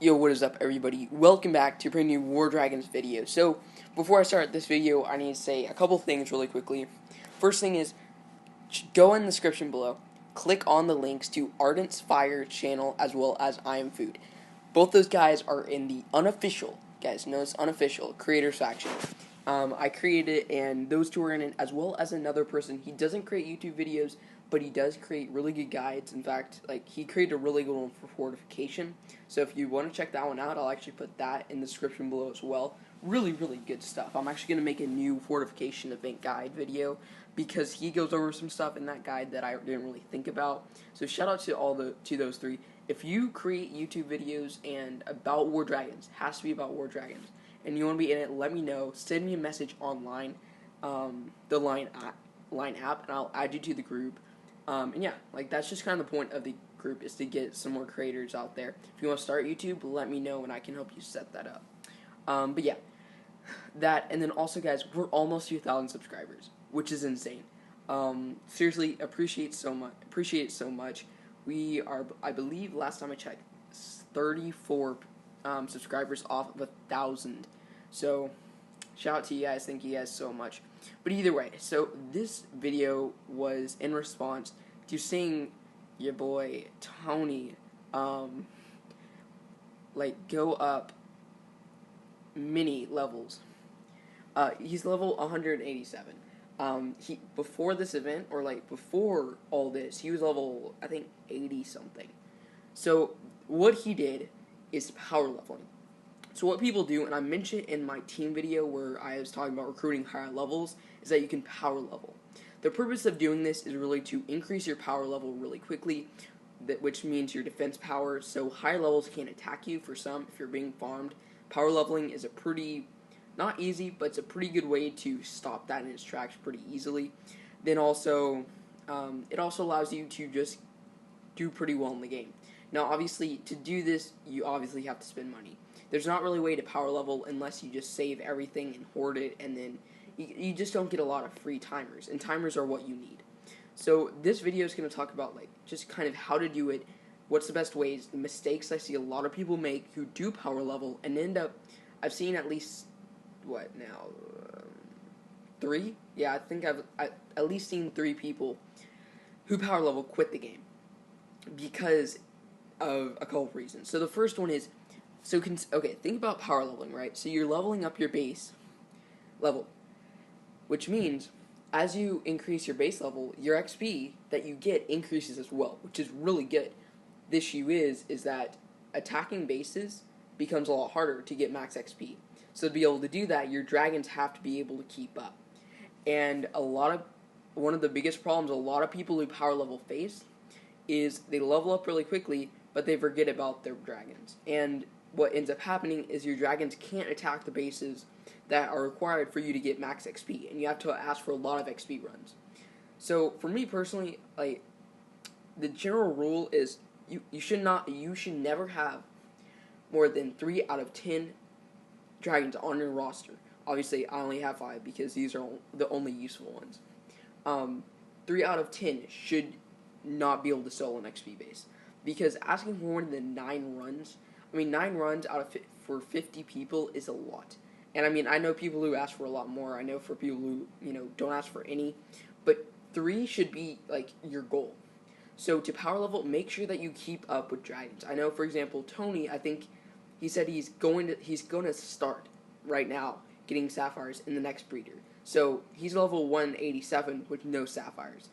Yo, what is up, everybody? Welcome back to a brand new War Dragons video. So, before I start this video, I need to say a couple things really quickly. First thing is, go in the description below, click on the links to Ardent's Fire channel as well as I Am Food. Both those guys are in the unofficial, guys, no, it's unofficial, creators faction. I created it, and those two are in it, as well as another person. He doesn't create YouTube videos, but he does create really good guides. In fact, he created a really good one for fortification. So if you want to check that one out, I'll actually put that in the description below as well. Really, really good stuff. I'm actually going to make a new fortification event guide video because he goes over some stuff in that guide that I didn't really think about. So shout out to those three. If you create YouTube videos and about War Dragons, has to be about War Dragons, and you want to be in it, let me know. Send me a message online, the Line app, and I'll add you to the group. And yeah, that's just kind of the point of the group, is to get some more creators out there. If you want to start YouTube, let me know and I can help you set that up. But yeah, that, and then also, guys, we're almost to 1,000 subscribers, which is insane. Seriously, appreciate it so much. We are, I believe, last time I checked, 34 subscribers off of 1,000. So shout out to you guys. Thank you guys so much. But either way, so this video was in response to seeing your boy Tony go up many levels. He's level 187. Before this event, or before all this, he was level, I think, 80 something. So what he did is power leveling. So what people do, and I mentioned in my team video where I was talking about recruiting higher levels, is that you can power level. The purpose of doing this is really to increase your power level really quickly, which means your defense power, so higher levels can't attack you for some if you're being farmed. Power leveling is a pretty, not easy, but it's a pretty good way to stop that in its tracks pretty easily. Then also, it also allows you to just do pretty well in the game. Now, obviously, to do this, you obviously have to spend money. There's not really a way to power level unless you just save everything and hoard it, and then you just don't get a lot of free timers, and timers are what you need. So this video is going to talk about just kind of how to do it, what's the best ways, the mistakes I see a lot of people make who do power level and end up, I've seen at least, what now, 3? Yeah, I think I've at least seen 3 people who power level quit the game because of a couple of reasons. So the first one is, okay, think about power leveling, right? So you're leveling up your base level, which means as you increase your base level, your XP that you get increases as well, which is really good. The issue is that attacking bases becomes a lot harder to get max XP. So to be able to do that, your dragons have to be able to keep up. And one of the biggest problems a lot of people who power level face is they level up really quickly, but they forget about their dragons. And what ends up happening is your dragons can't attack the bases that are required for you to get max XP, and you have to ask for a lot of XP runs. So for me personally, the general rule is you should never have more than 3 out of 10 dragons on your roster. Obviously, I only have 5 because these are the only useful ones. 3 out of 10 should not be able to solo an XP base, because asking for more than 9 runs, 9 runs for 50 people is a lot. And I know people who ask for a lot more. I know for people who, don't ask for any, but 3 should be your goal. So to power level, make sure that you keep up with dragons. I know, for example, Tony, I think he said he's going to start right now getting sapphires in the next breeder. So he's level 187 with no sapphires.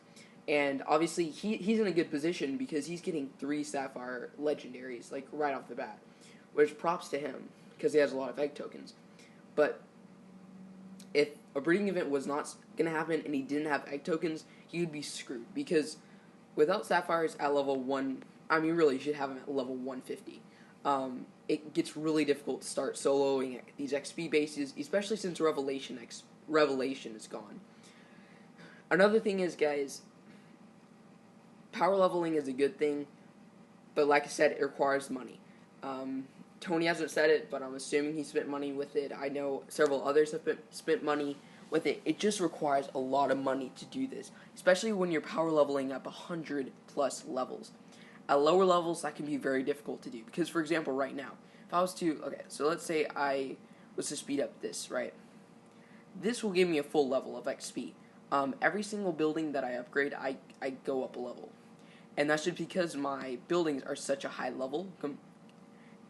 And obviously he's in a good position because he's getting 3 sapphire legendaries right off the bat, which props to him because he has a lot of egg tokens. But if a breeding event was not going to happen and he didn't have egg tokens, he would be screwed, because without sapphires at level 1, really you should have him at level 150. It gets really difficult to start soloing these XP bases, especially since Revelation is gone. Another thing is, guys, power leveling is a good thing, but like I said, it requires money. Tony hasn't said it, but I'm assuming he spent money with it. I know several others have spent money with it. It just requires a lot of money to do this, especially when you're power leveling up 100 plus levels. At lower levels, that can be very difficult to do. Because, for example, right now, if I was to, okay, so let's say I was to speed up this, right? This will give me a full level of XP. Every single building that I upgrade, I go up a level. And that's just because my buildings are such a high level.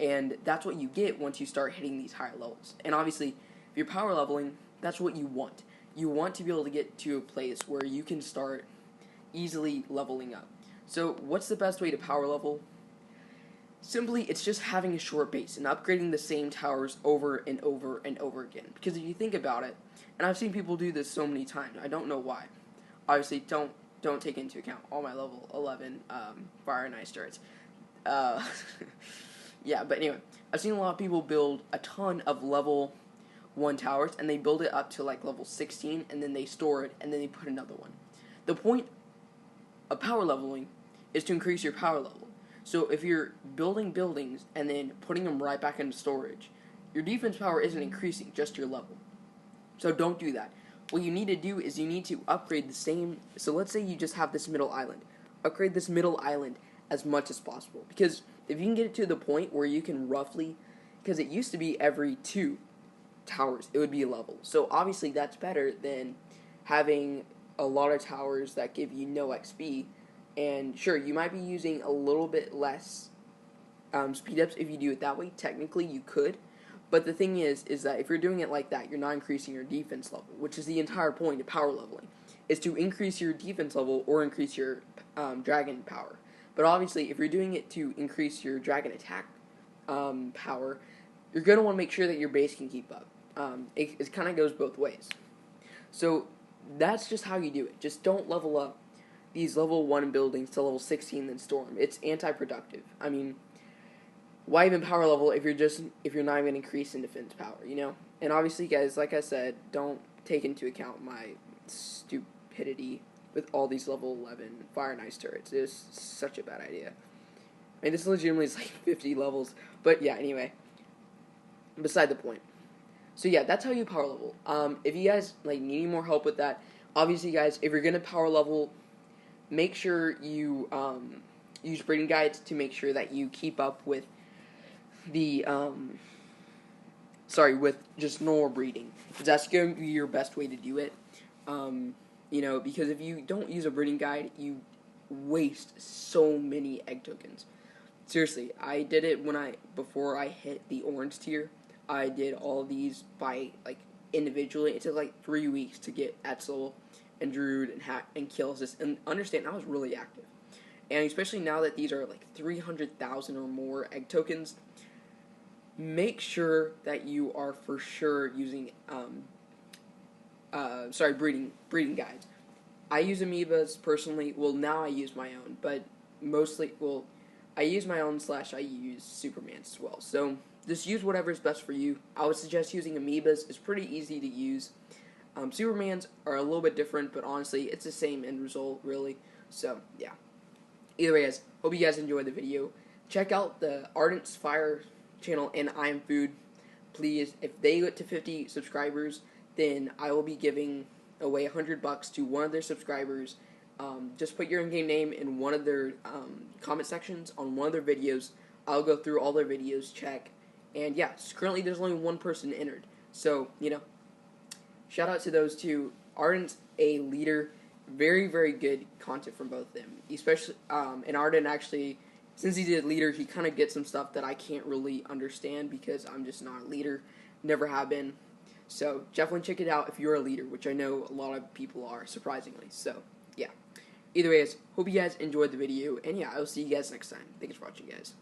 And that's what you get once you start hitting these higher levels. And obviously, if you're power leveling, that's what you want. You want to be able to get to a place where you can start easily leveling up. So what's the best way to power level? Simply, it's just having a short base and upgrading the same towers over and over and over again. Because if you think about it, and I've seen people do this so many times, I don't know why. Obviously, don't take into account all my level 11 fire and ice turrets. Yeah, but anyway, I've seen a lot of people build a ton of level 1 towers, and they build it up to like level 16, and then they store it, and then they put another one. The point of power leveling is to increase your power level. So if you're building buildings and then putting them right back into storage, your defense power isn't increasing, just your level. So don't do that. What you need to do is you need to upgrade the same. So let's say you just have this middle island. Upgrade this middle island as much as possible. Because if you can get it to the point where you can roughly, because it used to be every 2 towers, it would be a level. So obviously that's better than having a lot of towers that give you no XP. And sure, you might be using a little bit less speed ups if you do it that way. Technically, you could. But the thing is that if you're doing it like that, you're not increasing your defense level, which is the entire point of power leveling, is to increase your defense level or increase your dragon power. But obviously, if you're doing it to increase your dragon attack power, you're going to want to make sure that your base can keep up. It kind of goes both ways. So that's just how you do it. Just don't level up these level 1 buildings to level 16 then store them. It's anti-productive. I mean, why even power level if you're not even increasing defense power, you know? And obviously, guys, like I said, don't take into account my stupidity with all these level 11 fire and ice turrets. It is such a bad idea. I mean, this legitimately is like 50 levels. But yeah, anyway, beside the point. So yeah, that's how you power level. If you guys like need any more help with that, obviously, guys, if you're gonna power level, make sure you use breeding guides to make sure that you keep up with the with just normal breeding. Because that's going to be your best way to do it. You know, because if you don't use a breeding guide, you waste so many egg tokens. Seriously, I did it before I hit the orange tier. I did all of these by like individually. It took like 3 weeks to get Etzel and Druid and Killis, and understand I was really active. And especially now that these are like 300,000 or more egg tokens, make sure that you are for sure using breeding guides. I use amoebas personally. Well, now I use my own, but mostly, I use my own / I use Superman's as well. So just use whatever is best for you. I would suggest using amoebas. It's pretty easy to use. Superman's are a little bit different, but honestly, it's the same end result, really. So, yeah. Either way, guys, hope you guys enjoyed the video. Check out the Ardent's Fire channel and I Am Food. Please, if they get to 50 subscribers, then I will be giving away $100 to one of their subscribers. Just put your in-game name in one of their comment sections on one of their videos. I'll go through all their videos, check. And yeah, currently there's only one person entered. So, you know, shout out to those two. Ardent's a leader. Very, very good content from both of them. Especially, and Ardent actually, since he did leader, he kind of gets some stuff that I can't really understand because I'm just not a leader. Never have been. So, definitely check it out if you're a leader, which I know a lot of people are, surprisingly. So, yeah. Either way, guys, hope you guys enjoyed the video. And yeah, I will see you guys next time. Thanks for watching, guys.